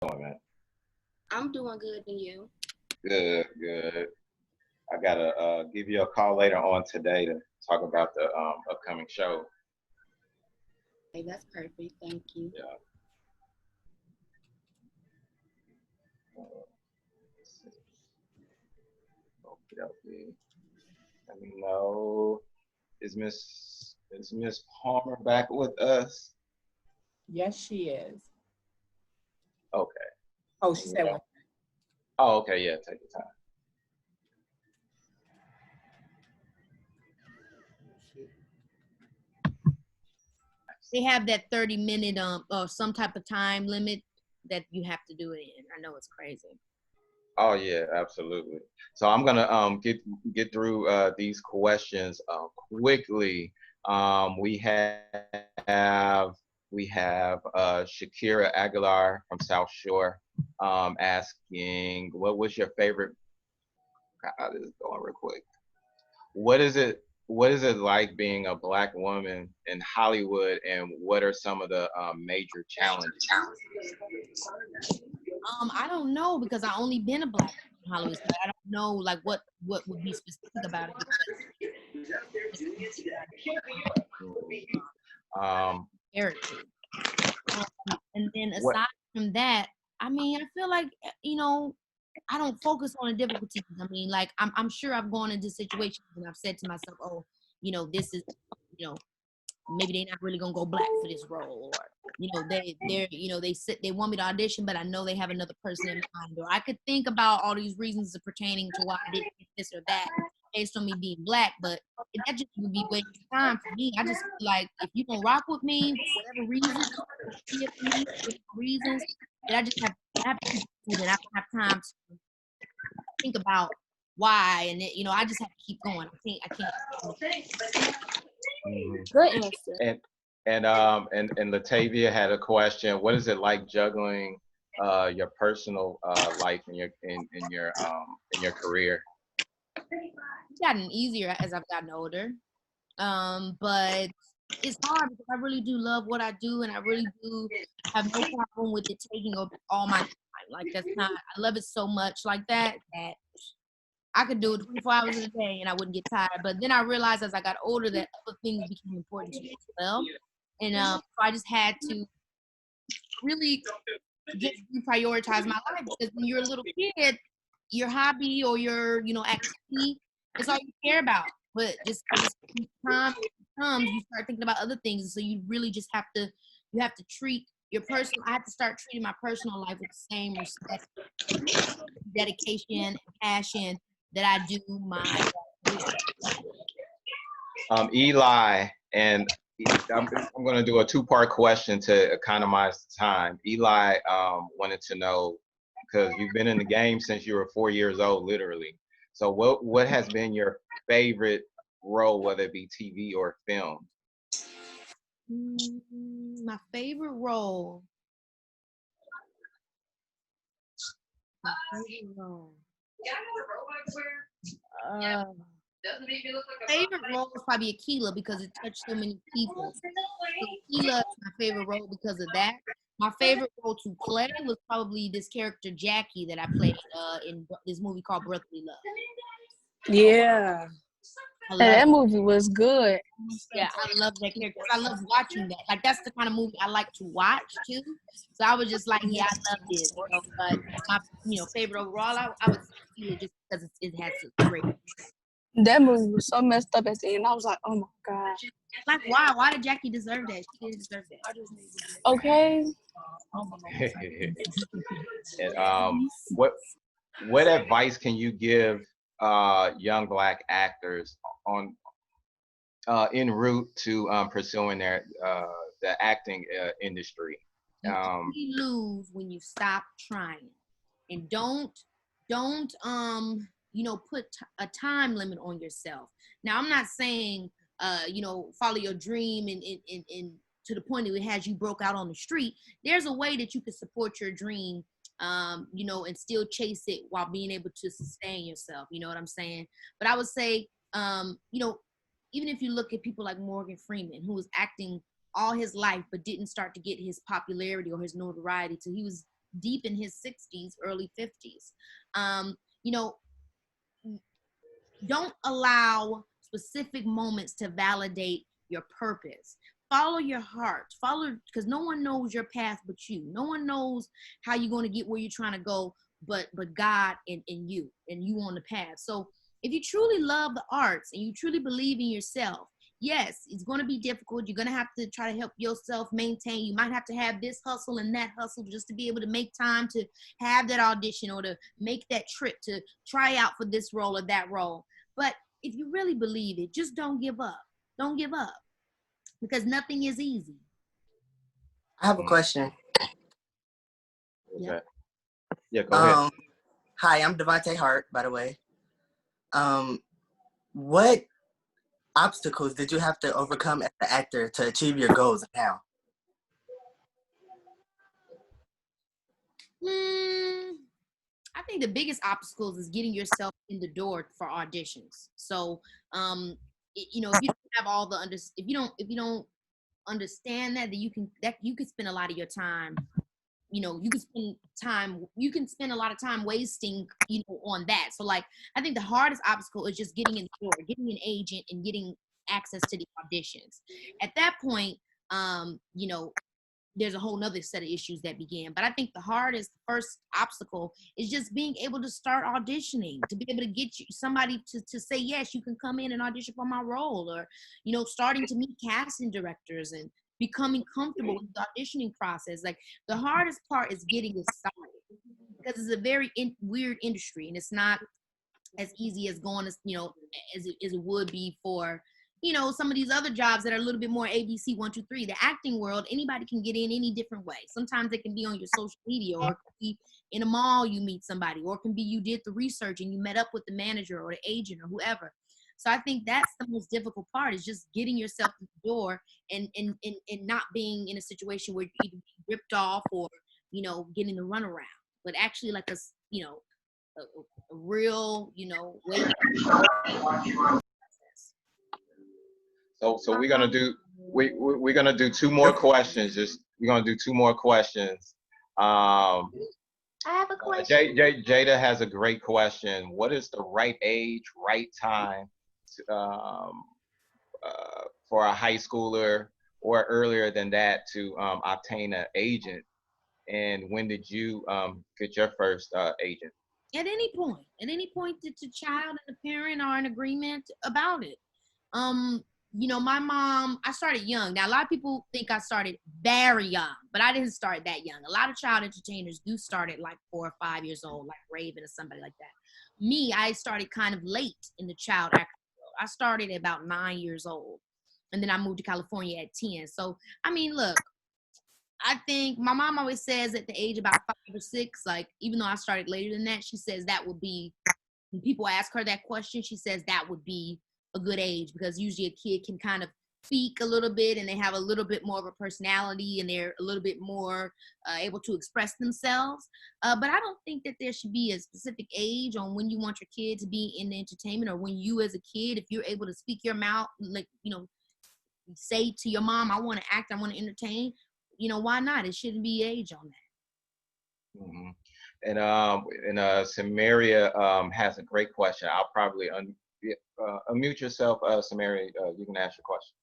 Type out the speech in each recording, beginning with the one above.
doing, man? I'm doing good, and you? Good, good. I gotta give you a call later on today to talk about the upcoming show. Hey, that's perfect. Thank you. Yeah. Okay. Let me know. Is Miss Palmer back with us? Yes, she is. Okay. Oh, she said what? Oh, okay. Yeah. Take your time. They have that 30-minute or some type of time limit that you have to do it in. I know it's crazy. Oh yeah, absolutely. So I'm gonna get through these questions quickly. We have Shakira Aguilar from South Shore asking, what was your favorite? This is going real quick. What is it? What is it like being a Black woman in Hollywood, and what are some of the major challenges? I don't know because I only been a Black in Hollywood, so I don't know like what would be specific about it Um, because and then what? aside from that, I mean, I feel like I don't focus on the difficulties. I mean, like I'm sure I've gone into situations and I've said to myself, oh, this is, maybe they're not really gonna go Black for this role, or they want me to audition, but I know they have another person in mind, or I could think about all these reasons pertaining to why I didn't get this or that based on me being Black, but that just would be wasting time for me. I just feel like if you don't rock with me for whatever reason, reasons that I just have to keep moving. I don't have time to think about why, and I just have to keep going. I can't. Good answer. And Latavia had a question. What is it like juggling your personal life and your career? It's gotten easier as I've gotten older, but it's hard because I really do love what I do, and I really do have no problem with it taking up all my time. Like that's not. I love it so much like that I could do it 24 hours in a day and I wouldn't get tired. But then I realized as I got older that other things became important to me as well. And so I just had to really just reprioritize my life, because when you're a little kid, your hobby or your, activity is all you care about. But just as time comes, you start thinking about other things. So you really just have to, treat your personal, I have to start treating my personal life with the same respect, dedication, and passion that I do my. Eli, and I'm going to do a two-part question to economize time. Eli wanted to know, because you've been in the game since you were 4 years old, literally. So what has been your favorite role, whether it be TV or film? My favorite role. My favorite role. Favorite role is probably Akila because it touched so many people. So Akila is my favorite role because of that. My favorite role to play was probably this character Jackie that I played in this movie called Brotherly Love. Yeah. And that movie was good. Yeah, I love that character. I love watching that. Like that's the kind of movie I like to watch too. So I was just like, yeah, I love this. But my favorite overall, I would say just because it has a great. That movie was so messed up at the end. I was like, oh my god. Like why? Why did Jackie deserve that? She didn't deserve that. Okay. And what advice can you give young Black actors on en route to pursuing the acting industry? You only lose when you stop trying, and don't put a time limit on yourself. Now I'm not saying follow your dream and to the point that it has you broke out on the street. There's a way that you can support your dream, and still chase it while being able to sustain yourself. You know what I'm saying? But I would say, even if you look at people like Morgan Freeman, who was acting all his life but didn't start to get his popularity or his notoriety till he was deep in his 60s, early 50s. You know, don't allow specific moments to validate your purpose. Follow your heart. Follow, because no one knows your path but you. No one knows how you're going to get where you're trying to go but God and you on the path. So if you truly love the arts and you truly believe in yourself, yes, it's going to be difficult. You're going to have to try to help yourself maintain. You might have to have this hustle and that hustle just to be able to make time to have that audition or to make that trip to try out for this role or that role. But if you really believe it, just don't give up. Don't give up, because nothing is easy. I have a question. Yeah. Yeah, go ahead. Hi, I'm Devontae Hart, by the way. What obstacles did you have to overcome as an actor to achieve your goals now? I think the biggest obstacles is getting yourself in the door for auditions. So, you know, if you don't have all the if you don't understand that, then you can spend a lot of your time. You know, you can spend a lot of time wasting, you know, on that. So like, I think the hardest obstacle is just getting in the door, getting an agent and getting access to the auditions. At that point, you know, there's a whole nother set of issues that begin. But I think the hardest first obstacle is just being able to start auditioning, to be able to get you somebody to say, yes, you can come in and audition for my role, or, you know, starting to meet casting directors and becoming comfortable with the auditioning process. Like, the hardest part is getting it started, because it's a very weird industry, and it's not as easy as going as, you know, as it would be for, you know, some of these other jobs that are a little bit more ABC 1, 2, 3. The acting world, anybody can get in any different way. Sometimes it can be on your social media, or it can be in a mall you meet somebody, or it can be you did the research and you met up with the manager or the agent or whoever. So I think that's the most difficult part, is just getting yourself to the door and not being in a situation where you're either being ripped off or, you know, getting the runaround, but actually like you know, a real, you know, way. So we're gonna do two more questions. We're gonna do two more questions. I have a question. Jada has a great question. What is the right age, right time for a high schooler, or earlier than that, to obtain an agent? And when did you get your first agent? At any point that the child and the parent are in agreement about it. You know, my mom, I started young. Now, a lot of people think I started very young, but I didn't start that young. A lot of child entertainers do start at like 4 or 5 years old, like Raven or somebody like that. Me, I started kind of late in the child acting world. I started at about 9 years old, and then I moved to California at 10. So, I mean, look, I think my mom always says at the age about 5 or 6, like, even though I started later than that, she says that would be, when people ask her that question, she says that would be a good age, because usually a kid can kind of speak a little bit and they have a little bit more of a personality and they're a little bit more able to express themselves. But I don't think that there should be a specific age on when you want your kid to be in the entertainment, or when you as a kid, if you're able to speak your mouth, like, you know, say to your mom, I want to act, I want to entertain, you know, why not? It shouldn't be age on that. Mm-hmm. And Samaria has a great question. I'll probably unmute yourself, Samaria. You can ask your question.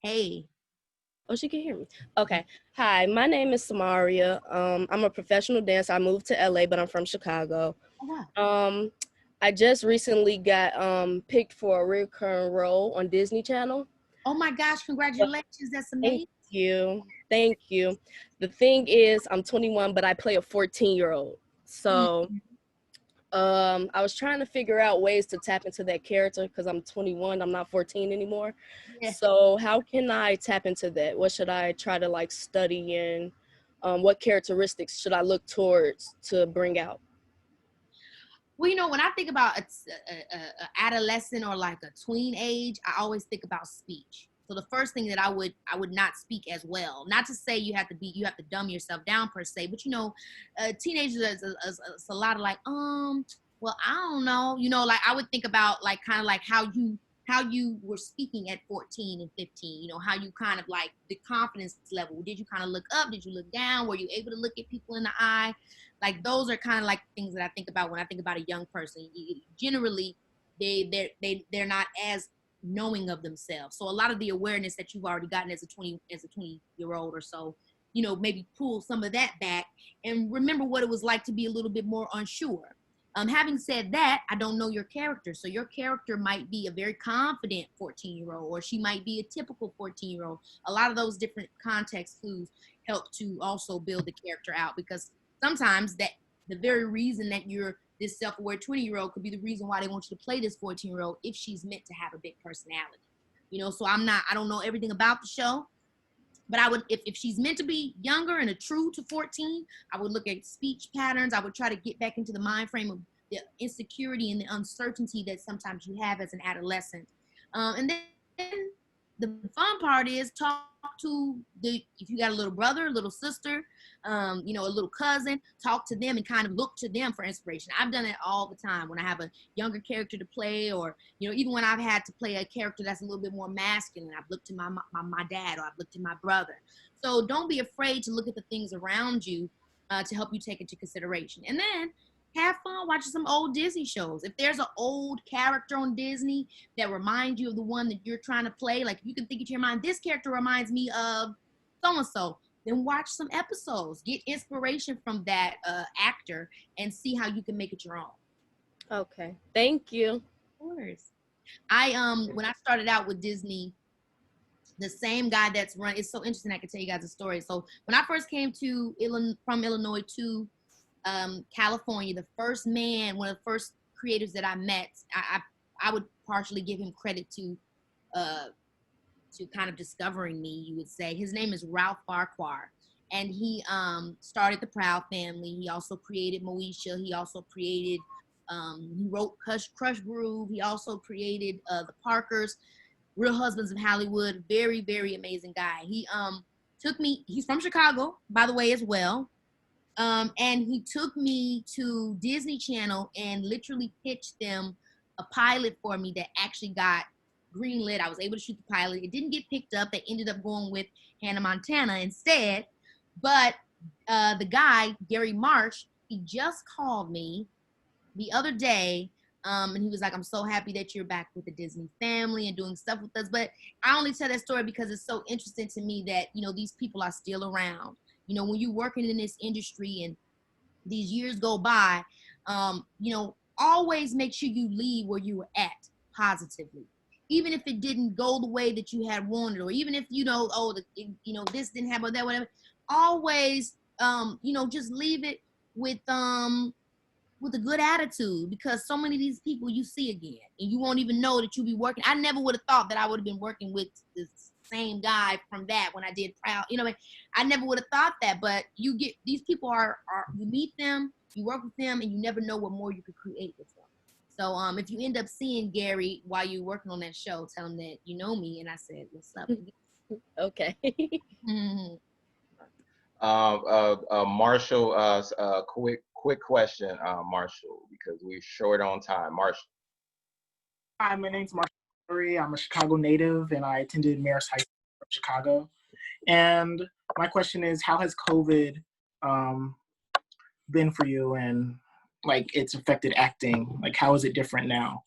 Hey. Oh, she can hear me. Okay. Hi, my name is Samaria. I'm a professional dancer. I moved to LA, but I'm from Chicago. Oh, wow. I just recently got picked for a recurring role on Disney Channel. Oh my gosh, congratulations. That's amazing. Thank you. The thing is, I'm 21, but I play a 14-year-old. So I was trying to figure out ways to tap into that character, because I'm 21, I'm not 14 anymore. Yeah. So how can I tap into that? What should I try to like study, and what characteristics should I look towards to bring out? Well, you know, when I think about a adolescent or like a tween age, I always think about speech. So the first thing that I would not speak as well. Not to say you have to dumb yourself down per se, but you know, teenagers is a lot of like, well, I don't know. You know, like I would think about like kind of like how you how you were speaking at 14 and 15, you know, how you kind of like the confidence level. Did you kind of look up? Did you look down? Were you able to look at people in the eye? Like those are kind of like things that I think about when I think about a young person. Generally, they're not as knowing of themselves. So a lot of the awareness that you've already gotten as a 20-year-old or so, you know, maybe pull some of that back and remember what it was like to be a little bit more unsure. Having said that, I don't know your character. So your character might be a very confident 14-year-old, or she might be a typical 14-year-old. A lot of those different context clues help to also build the character out, because sometimes that the very reason that you're this self-aware 20-year-old could be the reason why they want you to play this 14-year-old if she's meant to have a big personality. You know, so I don't know everything about the show, but I would, if she's meant to be younger and a true to 14, I would look at speech patterns. I would try to get back into the mind frame of the insecurity and the uncertainty that sometimes you have as an adolescent. And then the fun part is talk to if you got a little brother, a little sister, you know, a little cousin, talk to them and kind of look to them for inspiration. I've done it all the time when I have a younger character to play, or, you know, even when I've had to play a character that's a little bit more masculine, I've looked to my dad, or I've looked to my brother. So don't be afraid to look at the things around you to help you take into consideration. And then have fun watching some old Disney shows. If there's an old character on Disney that reminds you of the one that you're trying to play, like you can think in your mind, this character reminds me of so-and-so, then watch some episodes. Get inspiration from that actor and see how you can make it your own. Okay, thank you. Of course. When I started out with Disney, the same guy that's run, it's so interesting, I can tell you guys a story. So when I first came to from Illinois to California, the first man, one of the first creators that I met, I would partially give him credit to kind of discovering me, you would say. His name is Ralph Farquhar, and he started the Proud Family. He also created Moesha. He also created, he wrote Crush Groove. He also created the Parkers, Real Husbands of Hollywood. Very, very amazing guy. He took me, he's from Chicago, by the way, as well. And he took me to Disney Channel and literally pitched them a pilot for me that actually got greenlit. I was able to shoot the pilot. It didn't get picked up. They ended up going with Hannah Montana instead. But the guy, Gary Marsh, he just called me the other day, and he was like, I'm so happy that you're back with the Disney family and doing stuff with us. But I only tell that story because it's so interesting to me that, you know, these people are still around. You know, when you're working in this industry and these years go by, you know, always make sure you leave where you were at positively. Even if it didn't go the way that you had wanted, or even if, you know, you know, this didn't happen, that, whatever, always, you know, just leave it with a good attitude, because so many of these people you see again and you won't even know that you'll be working. I never would have thought that I would have been working with this same guy from that when I did Proud, you know, I never would have thought that. But you get, these people are you meet them, you work with them, and you never know what more you could create with them. So if you end up seeing Gary while you're working on that show, tell him that you know me and I said, what's up? Okay. Mm-hmm. Marshall, quick question, Marshall, because we're short on time. Marshall. Hi, my name's Marshall. I'm a Chicago native, and I attended Marist High School in Chicago. And my question is, how has COVID been for you, and like it's affected acting? Like, how is it different now?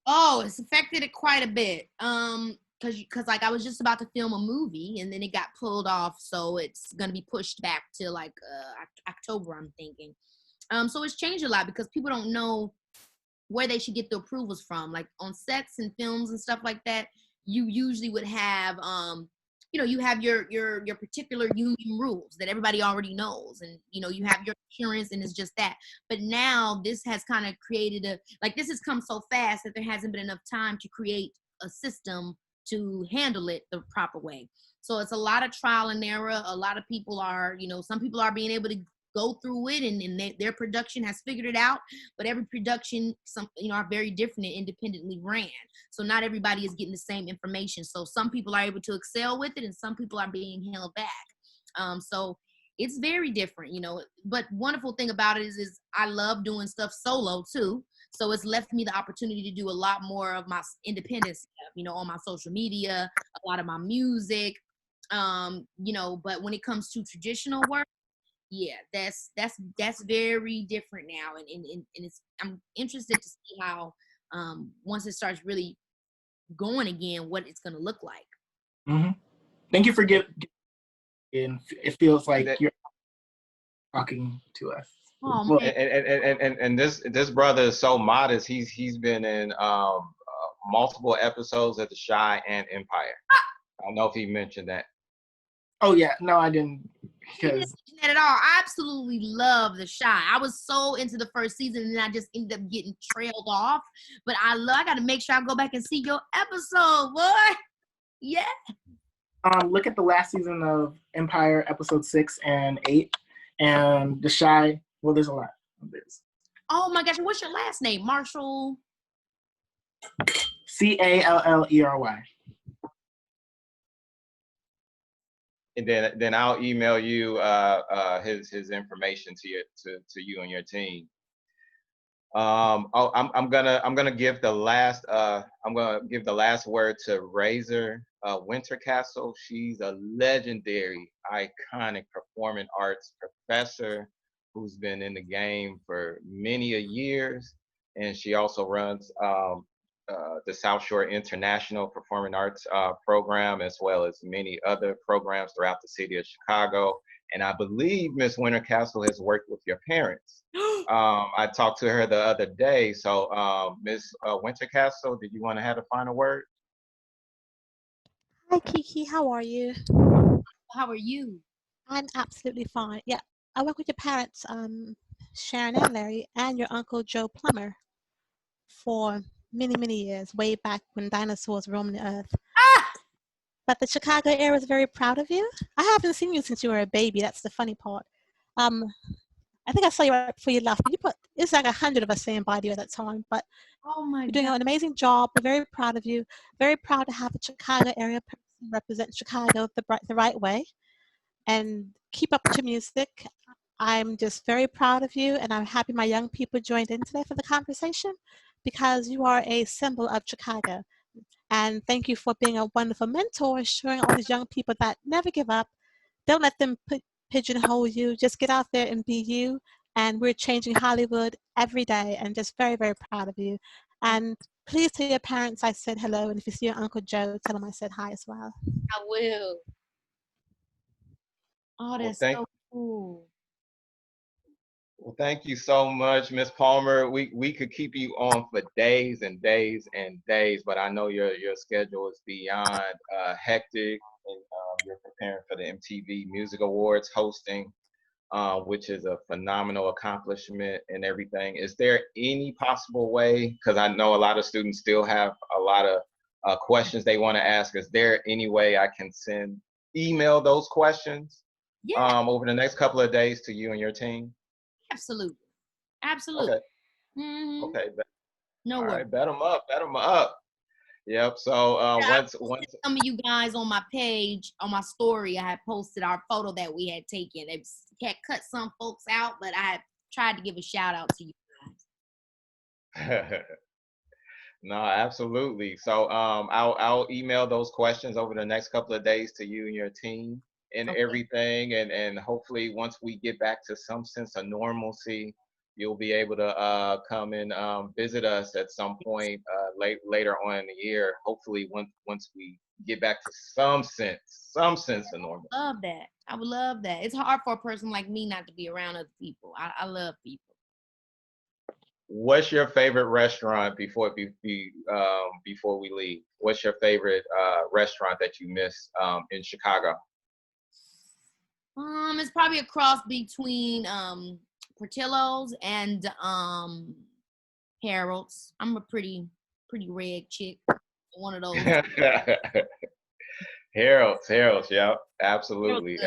Oh, it's affected it quite a bit. Because like I was just about to film a movie and then it got pulled off, so it's gonna be pushed back to like October, I'm thinking. So it's changed a lot because people don't know where they should get the approvals from. Like on sets and films and stuff like that, you usually would have you know, you have your particular union rules that everybody already knows, and you know, you have your insurance, and it's just that. But now this has kind of created this has come so fast that there hasn't been enough time to create a system to handle it the proper way. So it's a lot of trial and error. A lot of people are, you know, some people are being able to go through it and their production has figured it out, but every production, you know, are very different and independently ran. So not everybody is getting the same information. So some people are able to excel with it and some people are being held back. So it's very different, you know, but wonderful thing about it is I love doing stuff solo too. So it's left me the opportunity to do a lot more of my independent stuff, you know, on my social media, a lot of my music, you know, but when it comes to traditional work, yeah, that's very different now. And it's, I'm interested to see how, once it starts really going again, what it's going to look like. Mm-hmm. Thank you for giving. It feels like you're talking to us. Oh, Well, man. And this brother is so modest. He's been in multiple episodes of The Shy and Empire. I don't know if he mentioned that. oh yeah, no, I didn't. He didn't mention that at all. I absolutely love The Shy. I was so into the first season, and then I just ended up getting trailed off. But I got to make sure I go back and see your episode, boy. Yeah. Look at the last season of Empire, episode 6 and 8, and The Shy. Well, there's a lot of this. Oh my gosh, what's your last name? Marshall? Callery. And then I'll email you his information to you and your team. I'm gonna give the last word to Razor Wintercastle. She's a legendary, iconic performing arts professor who's been in the game for many a years, and she also runs the South Shore International Performing Arts program, as well as many other programs throughout the city of Chicago. And I believe Miss Wintercastle has worked with your parents. I talked to her the other day. So Miss Wintercastle, did you want to have a final word? Hi, Keke. How are you? How are you? I'm absolutely fine. Yeah, I work with your parents, Sharon and Larry, and your uncle Joe Plummer for many, many years, way back when dinosaurs roamed the earth. Ah! But the Chicago area is very proud of you. I haven't seen you since you were a baby. That's the funny part. I think I saw you right before you left. It's like 100 of us saying bye to you at that time. But Oh my you're doing God. an amazing job. We're very proud of you. Very proud to have a Chicago area person represent Chicago the right way. And keep up with your music. I'm just very proud of you, and I'm happy my young people joined in today for the conversation because you are a symbol of Chicago. And thank you for being a wonderful mentor, showing all these young people that never give up. Don't let them pigeonhole you. Just get out there and be you. And we're changing Hollywood every day, and just very, very proud of you. And please tell your parents I said hello. And if you see your Uncle Joe, tell him I said hi as well. I will. Oh, that's so cool. Well, thank you so much, Miss Palmer. We could keep you on for days and days and days, but I know your schedule is beyond hectic, and you're preparing for the MTV Music Awards hosting, which is a phenomenal accomplishment and everything. Is there any possible way, because I know a lot of students still have a lot of questions they want to ask, is there any way I can email those questions over the next couple of days to you and your team? Absolutely. Absolutely. Okay. Mm-hmm. Okay. No All worries. right, bet them up. Yep. So once some of you guys on my page, on my story, I had posted our photo that we had taken. It had cut some folks out, but I had tried to give a shout out to you guys. No, absolutely. So I'll email those questions over the next couple of days to you and your team and everything, and hopefully once we get back to some sense of normalcy, you'll be able to come and visit us at some point later on in the year. Hopefully once we get back to some sense of normal. I love that. I would love that. It's hard for a person like me not to be around other people. I love people. What's your favorite restaurant before we leave? What's your favorite restaurant that you miss in Chicago? It's probably a cross between Portillo's and Harold's. I'm a pretty red chick. One of those. Harold's, yeah, absolutely.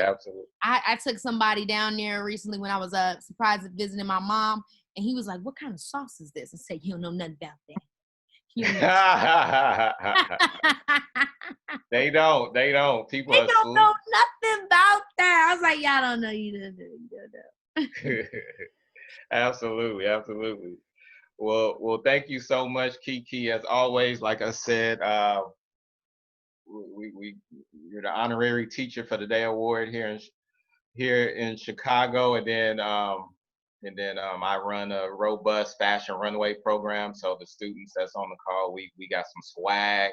I took somebody down there recently when I was surprised visiting my mom, and he was like, "What kind of sauce is this?" I said, "You don't know nothing about that." They don't. People they don't know nothing about that. I was like, "Y'all don't know. You don't know." Absolutely. Well, thank you so much, Keke. As always, like I said, you're the honorary teacher for the day award here in Chicago, and then I run a robust fashion runway program. So the students that's on the call, we got some swag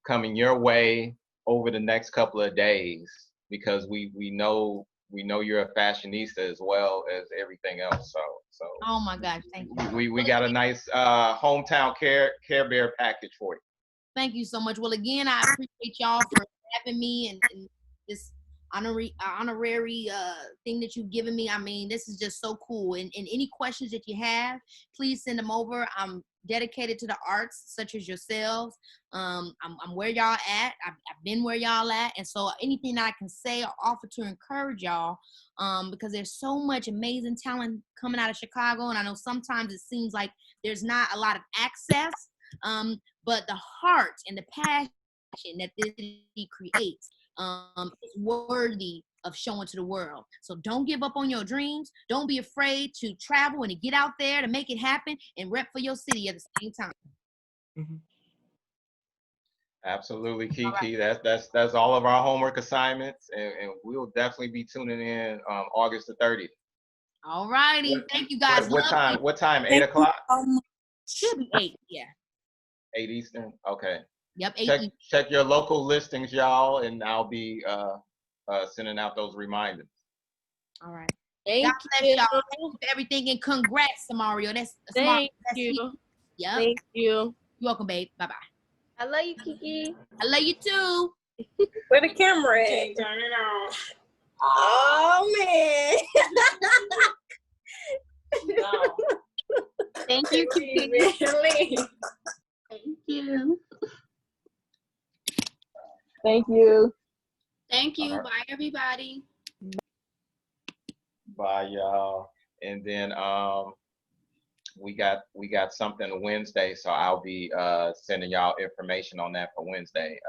coming your way over the next couple of days, because we know you're a fashionista as well as everything else. So Oh my gosh, thank you. we got a nice hometown care bear package for you. Thank you so much. Well, again, I appreciate y'all for having me and this honorary thing that you've given me. I mean, this is just so cool. And any questions that you have, please send them over. I'm dedicated to the arts, such as yourselves. I'm where y'all at. I've been where y'all at. And so anything that I can say or offer to encourage y'all, because there's so much amazing talent coming out of Chicago. And I know sometimes it seems like there's not a lot of access. But the heart and the passion that this city creates is worthy of showing to the world. So don't give up on your dreams. Don't be afraid to travel and to get out there to make it happen and rep for your city at the same time. Mhm. Absolutely, Keke. That's all of our homework assignments, and we'll definitely be tuning in August the 30th. All righty. Thank you guys. What Love time? you. What time? 8 o'clock? Should be 8. Yeah. 8 Eastern. Okay. Yep. 8. Check your local listings, y'all, and I'll be sending out those reminders. All right. Thank God bless you. y'all. Thank you for everything, and congrats, Samario. That's Thank that's you. you. Yep. Thank you. You're welcome, babe. Bye bye. I love you, Keke. I love you too. Where the camera at? Turn it off. Oh man. No. Thank you, Keke. Really? Thank you. Thank you. Thank you. All right. Bye, everybody. Bye, y'all. And then we got something Wednesday, so I'll be sending y'all information on that for Wednesday.